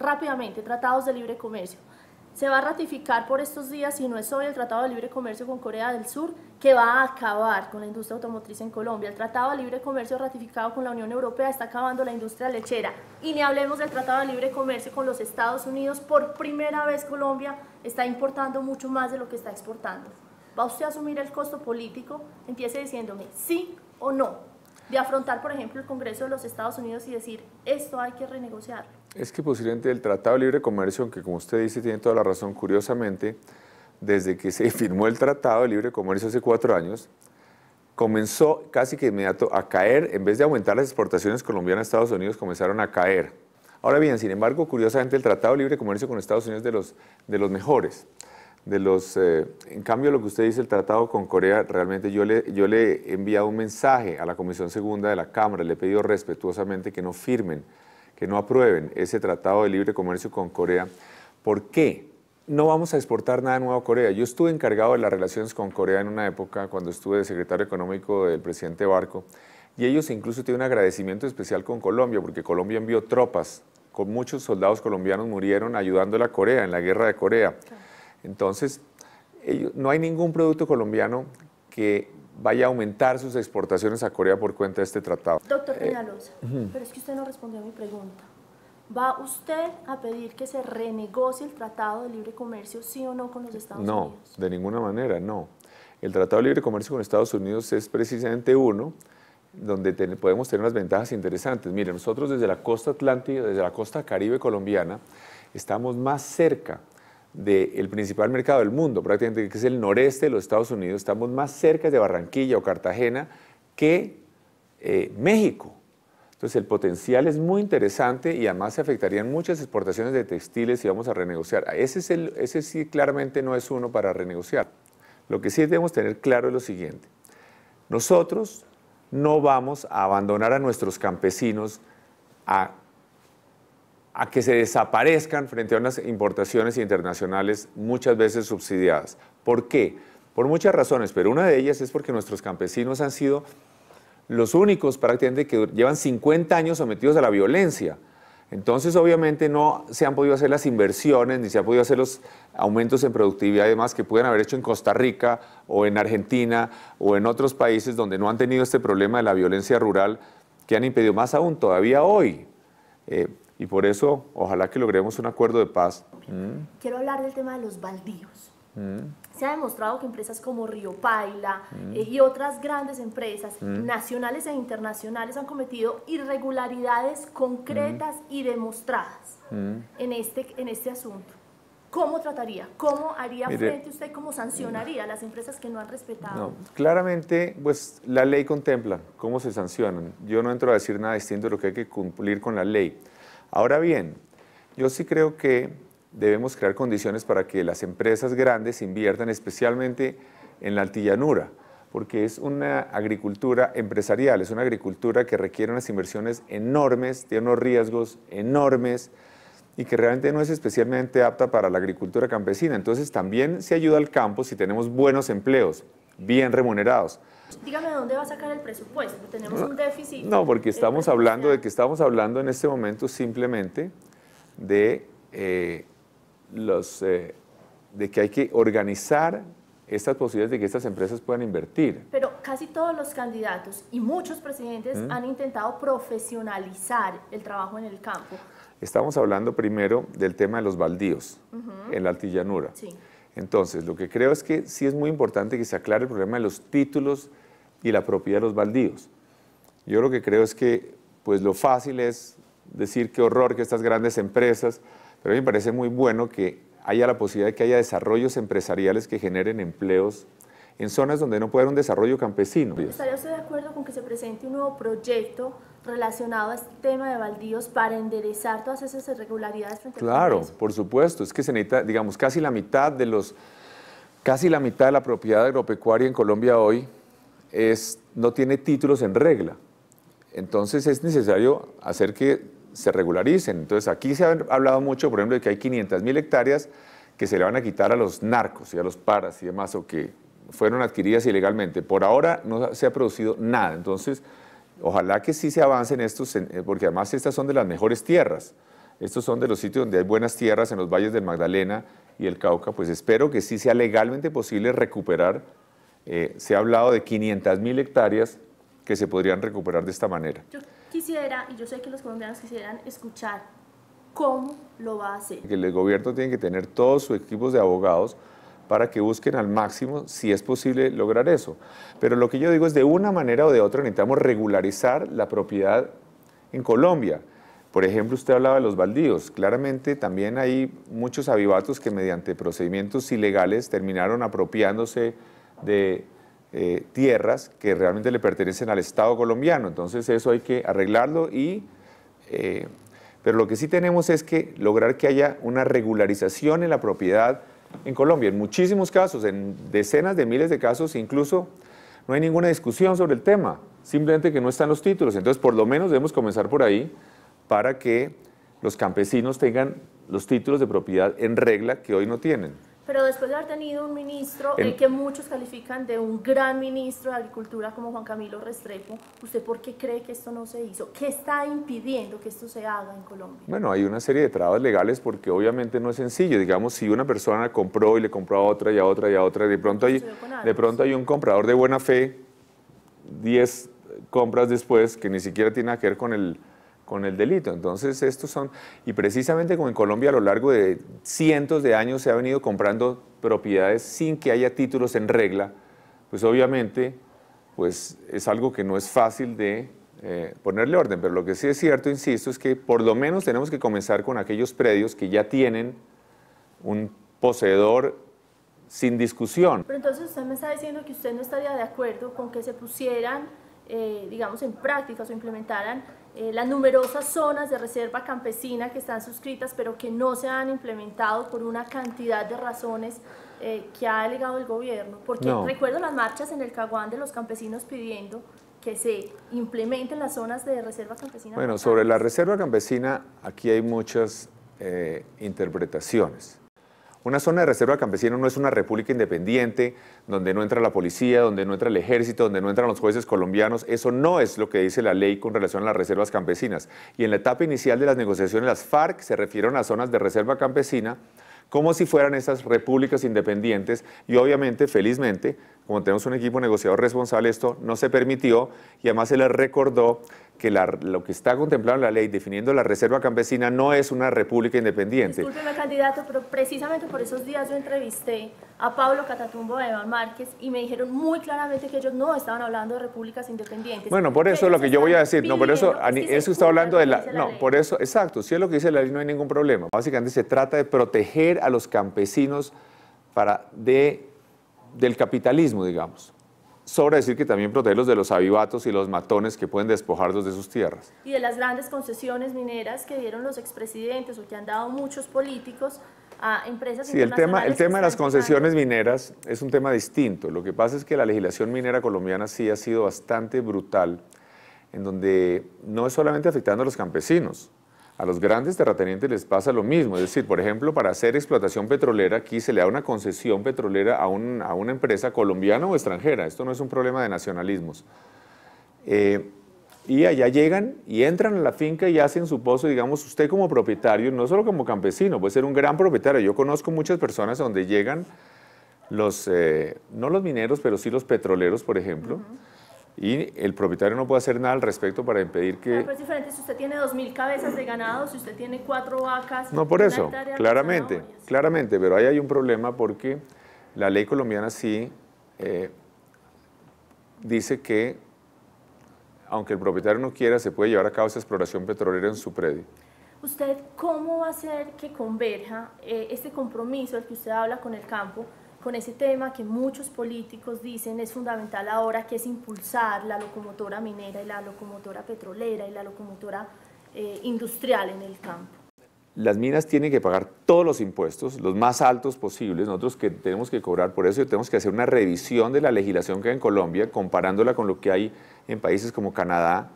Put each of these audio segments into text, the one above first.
Rápidamente, tratados de libre comercio. Se va a ratificar por estos días, si no es hoy, el Tratado de Libre Comercio con Corea del Sur, que va a acabar con la industria automotriz en Colombia. El Tratado de Libre Comercio ratificado con la Unión Europea está acabando la industria lechera. Y ni hablemos del Tratado de Libre Comercio con los Estados Unidos. Por primera vez Colombia está importando mucho más de lo que está exportando. ¿Va usted a asumir el costo político? Empiece diciéndome sí o no, de afrontar, por ejemplo, el Congreso de los Estados Unidos y decir, esto hay que renegociarlo. Es que posiblemente el Tratado de Libre Comercio, aunque como usted dice, tiene toda la razón, curiosamente, desde que se firmó el Tratado de Libre Comercio hace 4 años, comenzó casi que inmediato a caer, en vez de aumentar las exportaciones colombianas a Estados Unidos, comenzaron a caer. Ahora bien, sin embargo, curiosamente, el Tratado de Libre Comercio con Estados Unidos es de los mejores. En cambio, lo que usted dice, el tratado con Corea, realmente yo le he enviado un mensaje a la Comisión Segunda de la Cámara, le he pedido respetuosamente que no firmen, que no aprueben ese tratado de libre comercio con Corea. ¿Por qué? No vamos a exportar nada nuevo a Corea. Yo estuve encargado de las relaciones con Corea en una época cuando estuve de secretario económico del presidente Barco, y ellos incluso tienen un agradecimiento especial con Colombia, porque Colombia envió tropas, con muchos soldados colombianos murieron ayudando a Corea en la guerra de Corea. Entonces, no hay ningún producto colombiano que vaya a aumentar sus exportaciones a Corea por cuenta de este tratado. Doctor Peñalosa, pero es que usted no respondió a mi pregunta. ¿Va usted a pedir que se renegocie el Tratado de Libre Comercio, sí o no, con los Estados Unidos? No, de ninguna manera, no. El Tratado de Libre Comercio con Estados Unidos es precisamente uno donde podemos tener unas ventajas interesantes. Mire, nosotros desde la costa atlántica, desde la costa caribe colombiana, estamos más cerca del principal mercado del mundo, prácticamente, que es el noreste de los Estados Unidos. Estamos más cerca de Barranquilla o Cartagena que México. Entonces el potencial es muy interesante y además se afectarían muchas exportaciones de textiles si vamos a renegociar. Ese sí claramente no es uno para renegociar. Lo que sí debemos tener claro es lo siguiente: nosotros no vamos a abandonar a nuestros campesinos a que se desaparezcan frente a unas importaciones internacionales muchas veces subsidiadas. ¿Por qué? Por muchas razones, pero una de ellas es porque nuestros campesinos han sido los únicos prácticamente que llevan 50 años sometidos a la violencia. Entonces, obviamente, no se han podido hacer las inversiones, ni se han podido hacer los aumentos en productividad y demás que pueden haber hecho en Costa Rica o en Argentina o en otros países donde no han tenido este problema de la violencia rural, que han impedido más aún todavía hoy. Y por eso, ojalá que logremos un acuerdo de paz. Quiero hablar del tema de los baldíos. Se ha demostrado que empresas como Río Paila y otras grandes empresas nacionales e internacionales han cometido irregularidades concretas y demostradas en este asunto. ¿Cómo trataría? ¿Cómo haría frente usted? ¿Cómo sancionaría a las empresas que no han respetado? No, claramente, pues la ley contempla cómo se sancionan. Yo no entro a decir nada distinto de lo que hay que cumplir con la ley. Ahora bien, yo sí creo que debemos crear condiciones para que las empresas grandes inviertan especialmente en la altillanura, porque es una agricultura empresarial, es una agricultura que requiere unas inversiones enormes, tiene unos riesgos enormes y que realmente no es especialmente apta para la agricultura campesina. Entonces también se ayuda al campo si tenemos buenos empleos, bien remunerados. Dígame, ¿de dónde va a sacar el presupuesto? Tenemos un déficit. No, porque estamos hablando en este momento simplemente de que hay que organizar estas posibilidades de que estas empresas puedan invertir. Pero casi todos los candidatos y muchos presidentes han intentado profesionalizar el trabajo en el campo. Estamos hablando primero del tema de los baldíos en la altillanura. Sí. Entonces, lo que creo es que sí es muy importante que se aclare el problema de los títulos y la propiedad de los baldíos. Yo lo que creo es que pues lo fácil es decir qué horror que estas grandes empresas, pero a mí me parece muy bueno que haya la posibilidad de que haya desarrollos empresariales que generen empleos en zonas donde no puede haber un desarrollo campesino. ¿Estaría usted de acuerdo con que se presente un nuevo proyecto relacionado a este tema de baldíos para enderezar todas esas irregularidades frente al Congreso? Por supuesto, es que se necesita, digamos, casi la mitad de la propiedad agropecuaria en Colombia hoy no tiene títulos en regla. Entonces es necesario hacer que se regularicen. Entonces aquí se ha hablado mucho, por ejemplo, de que hay 500.000 hectáreas que se le van a quitar a los narcos y a los paras y demás, o que fueron adquiridas ilegalmente. Por ahora no se ha producido nada. Entonces, ojalá que sí se avance en estos, porque además estas son de las mejores tierras. Estos son de los sitios donde hay buenas tierras en los valles del Magdalena y el Cauca, pues espero que sí sea legalmente posible recuperar. Se ha hablado de 500.000 hectáreas que se podrían recuperar de esta manera. Yo quisiera, y yo sé que los colombianos quisieran escuchar cómo lo va a hacer. Que el gobierno tiene que tener todos sus equipos de abogados para que busquen al máximo si es posible lograr eso. Pero lo que yo digo es, de una manera o de otra necesitamos regularizar la propiedad en Colombia. Por ejemplo, usted hablaba de los baldíos. Claramente también hay muchos avivatos que mediante procedimientos ilegales terminaron apropiándose de tierras que realmente le pertenecen al Estado colombiano. Entonces eso hay que arreglarlo pero lo que sí tenemos es que lograr que haya una regularización en la propiedad en Colombia. En muchísimos casos, en decenas de miles de casos, incluso no hay ninguna discusión sobre el tema, simplemente que no están los títulos. Entonces, por lo menos debemos comenzar por ahí para que los campesinos tengan los títulos de propiedad en regla que hoy no tienen. Pero después de haber tenido un ministro que muchos califican de un gran ministro de Agricultura como Juan Camilo Restrepo, ¿usted por qué cree que esto no se hizo? ¿Qué está impidiendo que esto se haga en Colombia? Bueno, hay una serie de trabas legales porque obviamente no es sencillo. Digamos, si una persona compró y le compró a otra y a otra y a otra, de pronto hay un comprador de buena fe, 10 compras después, que ni siquiera tiene nada que ver con el delito. Entonces estos son, y precisamente como en Colombia a lo largo de cientos de años se ha venido comprando propiedades sin que haya títulos en regla, pues obviamente pues es algo que no es fácil de ponerle orden, pero lo que sí es cierto, insisto, es que por lo menos tenemos que comenzar con aquellos predios que ya tienen un poseedor sin discusión. Pero entonces usted me está diciendo que usted no estaría de acuerdo con que se pusieran, digamos, en práctica o se implementaran las numerosas zonas de reserva campesina que están suscritas pero que no se han implementado por una cantidad de razones que ha alegado el gobierno. Porque recuerdo las marchas en el Caguán de los campesinos pidiendo que se implementen las zonas de reserva campesina. Bueno, sobre la reserva campesina aquí hay muchas interpretaciones. Una zona de reserva campesina no es una república independiente donde no entra la policía, donde no entra el ejército, donde no entran los jueces colombianos. Eso no es lo que dice la ley con relación a las reservas campesinas. Y en la etapa inicial de las negociaciones, las FARC se refirieron a zonas de reserva campesina como si fueran esas repúblicas independientes y obviamente, felizmente, como tenemos un equipo negociador responsable, esto no se permitió y además se les recordó que lo que está contemplado en la ley definiendo la reserva campesina no es una república independiente. Discúlpeme, candidato, pero precisamente por esos días yo entrevisté a Pablo Catatumbo de Iván Márquez y me dijeron muy claramente que ellos no estaban hablando de repúblicas independientes. Bueno, por eso es lo que yo voy a decir, no, por eso, eso está hablando de la, no, por eso, exacto, si es lo que dice la ley no hay ningún problema. Básicamente se trata de proteger a los campesinos del capitalismo, digamos. Sobra decir que también protegerlos de los avivatos y los matones que pueden despojarlos de sus tierras. Y de las grandes concesiones mineras que dieron los expresidentes o que han dado muchos políticos a empresas internacionales. Sí, el tema de las concesiones mineras es un tema distinto. Lo que pasa es que la legislación minera colombiana sí ha sido bastante brutal, en donde no es solamente afectando a los campesinos. A los grandes terratenientes les pasa lo mismo, es decir, por ejemplo, para hacer explotación petrolera, aquí se le da una concesión petrolera a una empresa colombiana o extranjera, esto no es un problema de nacionalismos. Y allá llegan y entran a la finca y hacen su pozo, digamos, usted como propietario, no solo como campesino, puede ser un gran propietario. Yo conozco muchas personas donde llegan no los mineros, pero sí los petroleros, por ejemplo, y el propietario no puede hacer nada al respecto para impedir que... Pero es diferente si usted tiene 2.000 cabezas de ganado, si usted tiene 4 vacas... No, por eso, claramente, pero ahí hay un problema porque la ley colombiana sí dice que, aunque el propietario no quiera, se puede llevar a cabo esa exploración petrolera en su predio. ¿Usted cómo va a hacer que converja este compromiso del que usted habla con el campo, con ese tema que muchos políticos dicen es fundamental ahora, que es impulsar la locomotora minera y la locomotora petrolera y la locomotora industrial en el campo? Las minas tienen que pagar todos los impuestos, los más altos posibles, nosotros que tenemos que cobrar, por eso tenemos que hacer una revisión de la legislación que hay en Colombia, comparándola con lo que hay en países como Canadá,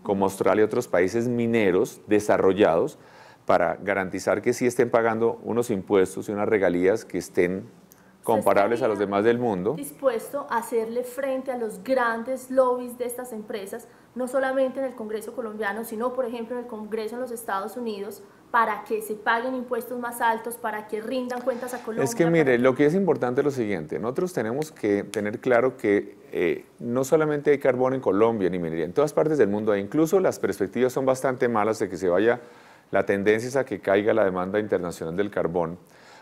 como Australia y otros países mineros desarrollados, para garantizar que sí estén pagando unos impuestos y unas regalías que estén comparables a los demás del mundo. ¿Dispuesto a hacerle frente a los grandes lobbies de estas empresas, no solamente en el Congreso colombiano, sino por ejemplo en el Congreso en los Estados Unidos, para que se paguen impuestos más altos, para que rindan cuentas a Colombia? Es que mire, lo que es importante es lo siguiente, nosotros tenemos que tener claro que no solamente hay carbón en Colombia ni minería, en todas partes del mundo, incluso las perspectivas son bastante malas de que se vaya, la tendencia es a que caiga la demanda internacional del carbón.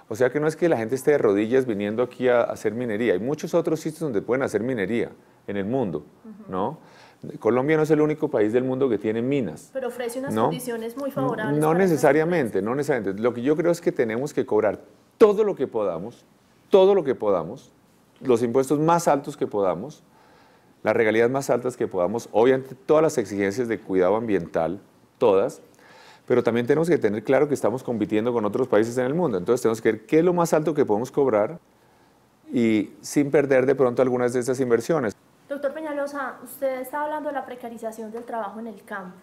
O sea que no es que la gente esté de rodillas viniendo aquí a hacer minería, hay muchos otros sitios donde pueden hacer minería en el mundo, ¿no? Colombia no es el único país del mundo que tiene minas. Pero ofrece unas condiciones muy favorables. No necesariamente, no necesariamente. Lo que yo creo es que tenemos que cobrar todo lo que podamos, los impuestos más altos que podamos, las regalías más altas que podamos, obviamente todas las exigencias de cuidado ambiental, todas, pero también tenemos que tener claro que estamos compitiendo con otros países en el mundo. Entonces tenemos que ver qué es lo más alto que podemos cobrar y sin perder de pronto algunas de estas inversiones. Doctor Peñalosa, usted está hablando de la precarización del trabajo en el campo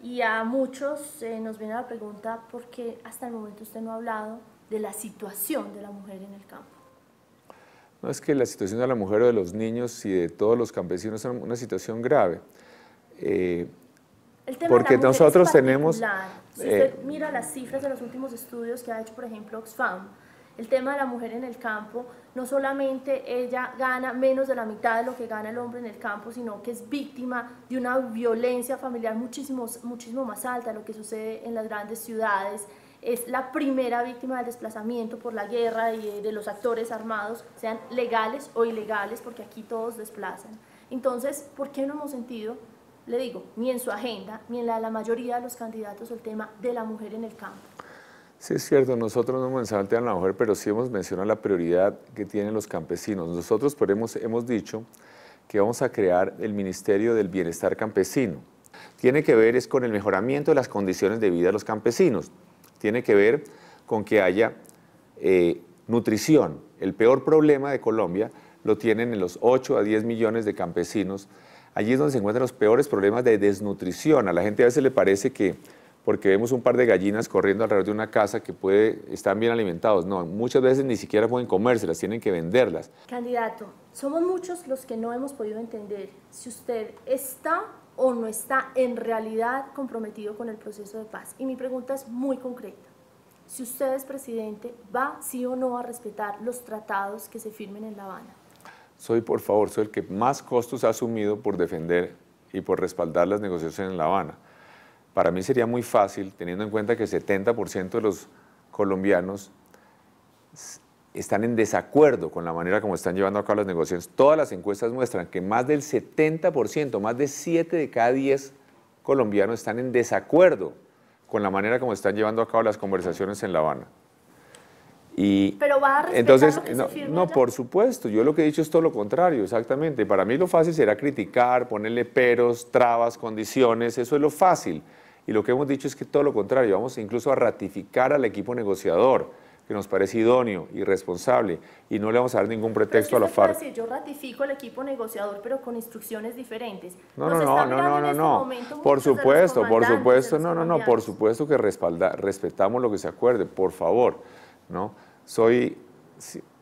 y a muchos nos viene la pregunta ¿por qué hasta el momento usted no ha hablado de la situación de la mujer en el campo? No es que la situación de la mujer o de los niños y de todos los campesinos es una situación grave. El tema porque de la mujer nosotros es tenemos... Si usted mira las cifras de los últimos estudios que ha hecho, por ejemplo, Oxfam, el tema de la mujer en el campo, no solamente ella gana menos de la mitad de lo que gana el hombre en el campo, sino que es víctima de una violencia familiar muchísimo más alta de lo que sucede en las grandes ciudades. Es la primera víctima del desplazamiento por la guerra y de los actores armados, sean legales o ilegales, porque aquí todos desplazan. Entonces, ¿por qué no hemos sentido, le digo, ni en su agenda, ni en la de la mayoría de los candidatos, el tema de la mujer en el campo? Sí, es cierto, nosotros no hemos mencionado a la mujer, pero sí hemos mencionado la prioridad que tienen los campesinos. Nosotros hemos dicho que vamos a crear el Ministerio del Bienestar Campesino. Tiene que ver con el mejoramiento de las condiciones de vida de los campesinos. Tiene que ver con que haya nutrición. El peor problema de Colombia lo tienen en los 8 a 10 millones de campesinos. Allí es donde se encuentran los peores problemas de desnutrición. A la gente a veces le parece que porque vemos un par de gallinas corriendo alrededor de una casa que están bien alimentados. No, muchas veces ni siquiera pueden comérselas, tienen que venderlas. Candidato, somos muchos los que no hemos podido entender si usted está o no está en realidad comprometido con el proceso de paz. Y mi pregunta es muy concreta. Si usted es presidente, ¿va sí o no a respetar los tratados que se firmen en La Habana? Por favor, soy el que más costos ha asumido por defender y por respaldar las negociaciones en La Habana. Para mí sería muy fácil, teniendo en cuenta que el 70% de los colombianos están en desacuerdo con la manera como están llevando a cabo las negociaciones. Todas las encuestas muestran que más del 70%, más de 7 de cada 10 colombianos están en desacuerdo con la manera como están llevando a cabo las conversaciones en La Habana. Pero va a respetar entonces, lo que se firme allá. por supuesto, yo lo que he dicho es todo lo contrario, exactamente. Para mí lo fácil será criticar, ponerle peros, trabas, condiciones, eso es lo fácil. Y lo que hemos dicho es que todo lo contrario, vamos incluso a ratificar al equipo negociador, que nos parece idóneo y responsable, y no le vamos a dar ningún pretexto a la FARC. Decir, yo ratifico el equipo negociador, pero con instrucciones diferentes. No, por supuesto, por supuesto que respetamos lo que se acuerde, por favor, ¿no?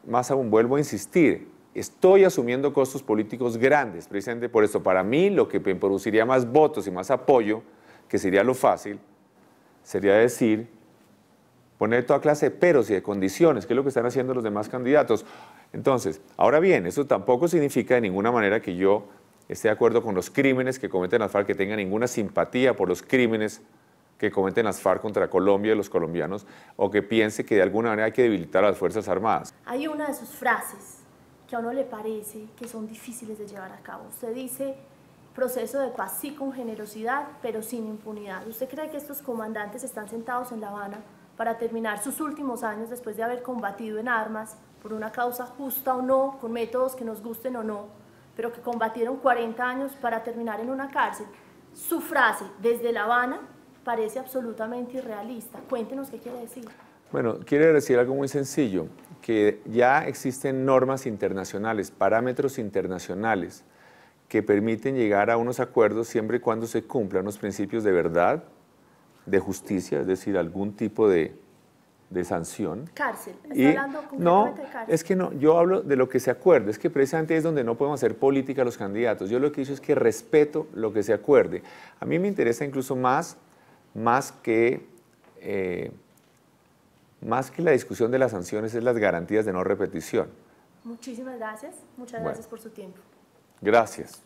Más aún, vuelvo a insistir, estoy asumiendo costos políticos grandes, precisamente por esto. Para mí, lo que me produciría más votos y más apoyo, que sería lo fácil, sería decir, poner toda clase de peros y de condiciones, que es lo que están haciendo los demás candidatos. Entonces, ahora bien, eso tampoco significa de ninguna manera que yo esté de acuerdo con los crímenes que cometen las FARC, que tenga ninguna simpatía por los crímenes que cometen las FARC contra Colombia y los colombianos, o que piense que de alguna manera hay que debilitar a las Fuerzas Armadas. Hay una de sus frases que a uno le parece que son difíciles de llevar a cabo. Usted dice, proceso de paz sí con generosidad, pero sin impunidad. ¿Usted cree que estos comandantes están sentados en La Habana para terminar sus últimos años después de haber combatido en armas por una causa justa o no, con métodos que nos gusten o no, pero que combatieron 40 años para terminar en una cárcel? Su frase, desde La Habana, parece absolutamente irrealista. Cuéntenos qué quiere decir. Bueno, quiere decir algo muy sencillo, que ya existen normas internacionales, parámetros internacionales, que permiten llegar a unos acuerdos siempre y cuando se cumplan los principios de verdad, de justicia, es decir, algún tipo de de sanción. Cárcel, está Y hablando concretamente de cárcel. es que no, yo hablo de lo que se acuerde, es que precisamente es donde no podemos hacer política los candidatos. Yo lo que he dicho es que respeto lo que se acuerde. A mí me interesa incluso más que la discusión de las sanciones, es las garantías de no repetición. Muchísimas gracias, muchas gracias por su tiempo. Gracias.